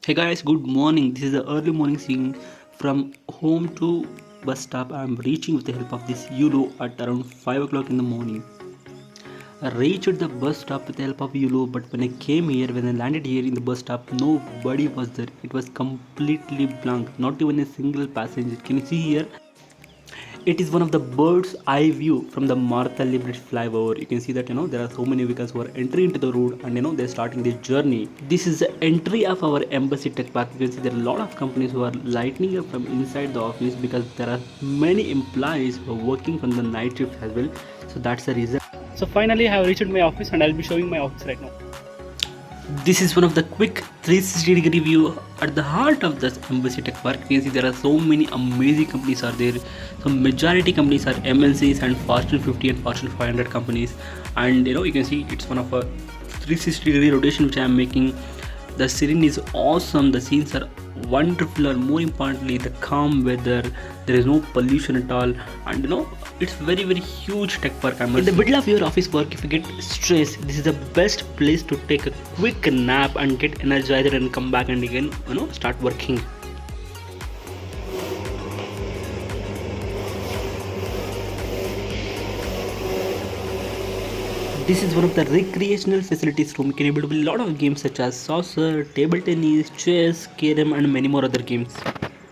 Hey guys, good morning. This is the early morning scene from home to bus stop. I'm reaching with the help of this YOLO at around 5 o'clock in the morning. I reached the bus stop with the help of YOLO, but when I came here, when I landed here in the bus stop, nobody was there. It was completely blank, not even a single passenger. Can you see here? It is one of the bird's eye view from the Martha Bridge flyover. You can see that there are so many vehicles who are entering into the road and they're starting their journey. This is the entry of our embassy tech park. You can see there are a lot of companies who are lighting up from inside the office because there are many employees who are working from the night shift as well. So that's the reason. So finally I have reached my office and I'll be showing my office right now. This is one of the quick 360-degree view at the heart of this embassy tech park. You can see there are so many amazing companies are there. So majority companies are MNCs and Fortune 50 and Fortune 500 companies. And you can see it's one of a 360-degree rotation which I am making. The scene is awesome. The scenes are wonderful, and more importantly, the calm weather. There is no pollution at all, and it's very huge tech park. In the middle of your office work, if you get stressed, this is the best place to take a quick nap and get energized and come back and again start working. This is one of the recreational facilities room. You can able to play a lot of games such as saucer, table tennis, chess, carom, and many more other games.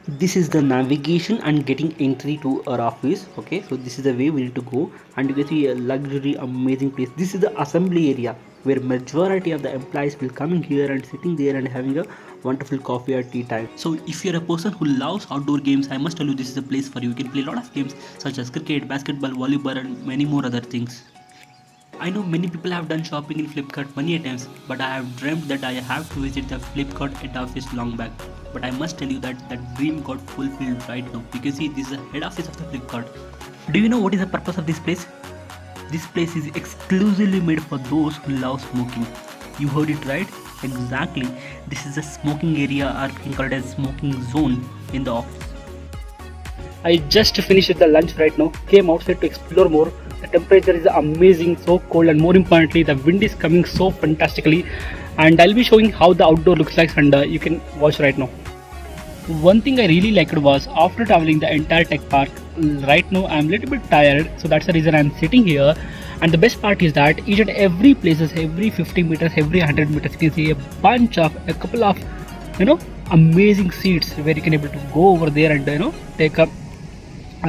This is the navigation and getting entry to our office. Okay, so this is the way we need to go, and you can see a luxury, amazing place. This is the assembly area where majority of the employees will come in here and sitting there and having a wonderful coffee or tea time. So if you're a person who loves outdoor games, I must tell you this is a place for you. You can play a lot of games such as cricket, basketball, volleyball, and many more other things. I know many people have done shopping in Flipkart many times, but I have dreamt that I have to visit the Flipkart head office long back. But I must tell you that that dream got fulfilled right now. You can see this is the head office of the Flipkart. Do you know what is the purpose of this place? This place is exclusively made for those who love smoking. You heard it right? Exactly. This is a smoking area, or we can call it as smoking zone in the office. I just finished the lunch right now. Came outside to explore more. The temperature is amazing, so cold, and more importantly, the wind is coming so fantastically. And I'll be showing how the outdoor looks like, and you can watch right now. One thing I really liked was after traveling the entire tech park, right now I'm a little bit tired, so that's the reason I'm sitting here. And the best part is that each and every places, every 50 meters, every 100 meters, you can see a couple of, amazing seats where you can able to go over there and take a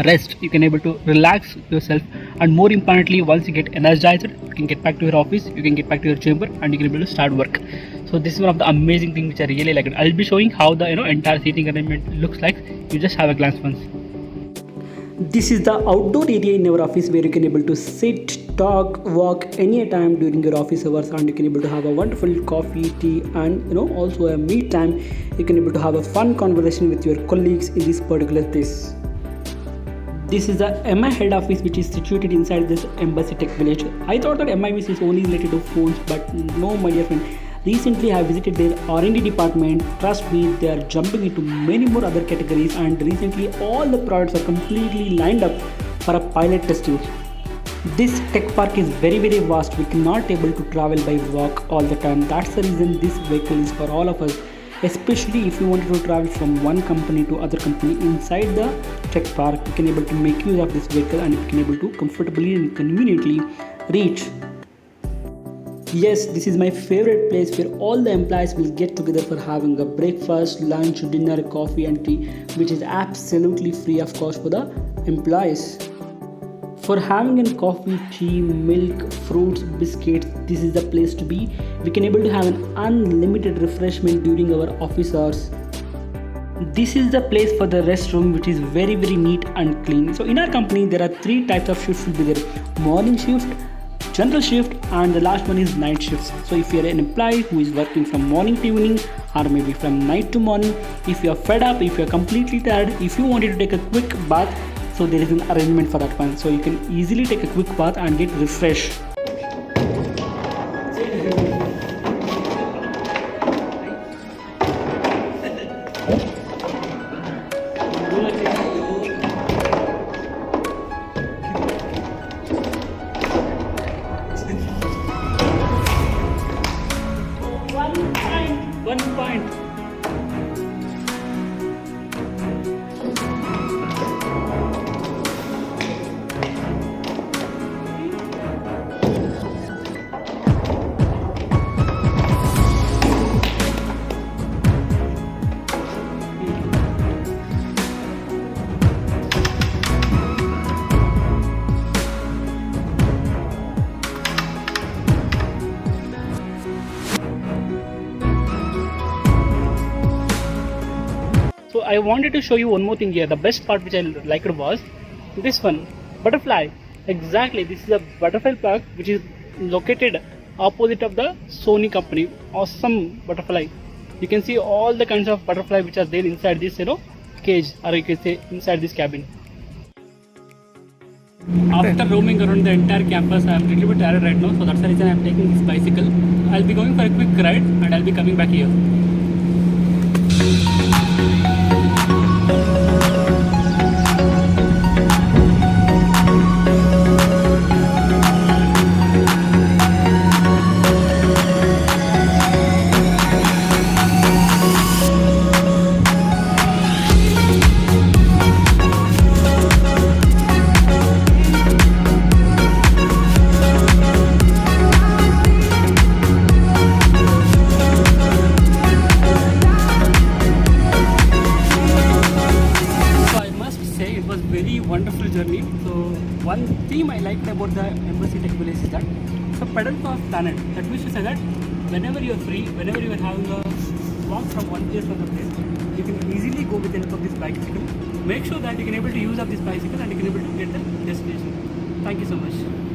rest. You can able to relax yourself, and more importantly, once you get energized, you can get back to your office, you can get back to your chamber, and you can able to start work. So this is one of the amazing things which I really like. I'll be showing how the entire seating arrangement looks like. You just have a glance once. This is the outdoor area in our office where you can able to sit, talk, walk any time during your office hours, and you can able to have a wonderful coffee, tea, and also a me time. You can able to have a fun conversation with your colleagues in this particular place. This is the MI head office, which is situated inside this embassy tech village. I thought that MIVC is only related to phones, but no, my dear friend. Recently, I have visited their R&D department. Trust me, they are jumping into many more other categories, and recently all the products are completely lined up for a pilot testing. This tech park is very vast. We cannot able to travel by walk all the time. That's the reason this vehicle is for all of us. Especially if you wanted to travel from one company to other company inside the tech park, you can able to make use of this vehicle, and you can able to comfortably and conveniently reach. Yes, this is my favorite place where all the employees will get together for having a breakfast, lunch, dinner, coffee and tea, which is absolutely free of cost for the employees. For having a coffee, tea, milk, fruits, biscuits, this is the place to be. We can able to have an unlimited refreshment during our office hours. This is the place for the restroom, which is very neat and clean. So in our company there are three types of shifts will be there: morning shift, general shift, and the last one is night shifts. So if you're an employee who is working from morning to evening, or maybe from night to morning, if you're fed up, if you're completely tired, if you wanted to take a quick bath, so there is an arrangement for that one. So you can easily take a quick bath and get refreshed. One point. So I wanted to show you one more thing here. The best part which I liked was this one, butterfly. Exactly, this is a butterfly park which is located opposite of the Sony company. Awesome butterfly. You can see all the kinds of butterfly which are there inside this, cage, or you can say inside this cabin. After roaming around the entire campus, I am a little bit tired right now, so that's the reason I am taking this bicycle. I'll be going for a quick ride and I'll be coming back here. Very wonderful journey. So one theme I liked about the Embassy Tech Village is that it's a pedal for planet. That means to say that whenever you're free, whenever you are having a walk from one place to another place, you can easily go with the help of this bicycle. Make sure that you can able to use up this bicycle and you can able to get the destination. Thank you so much.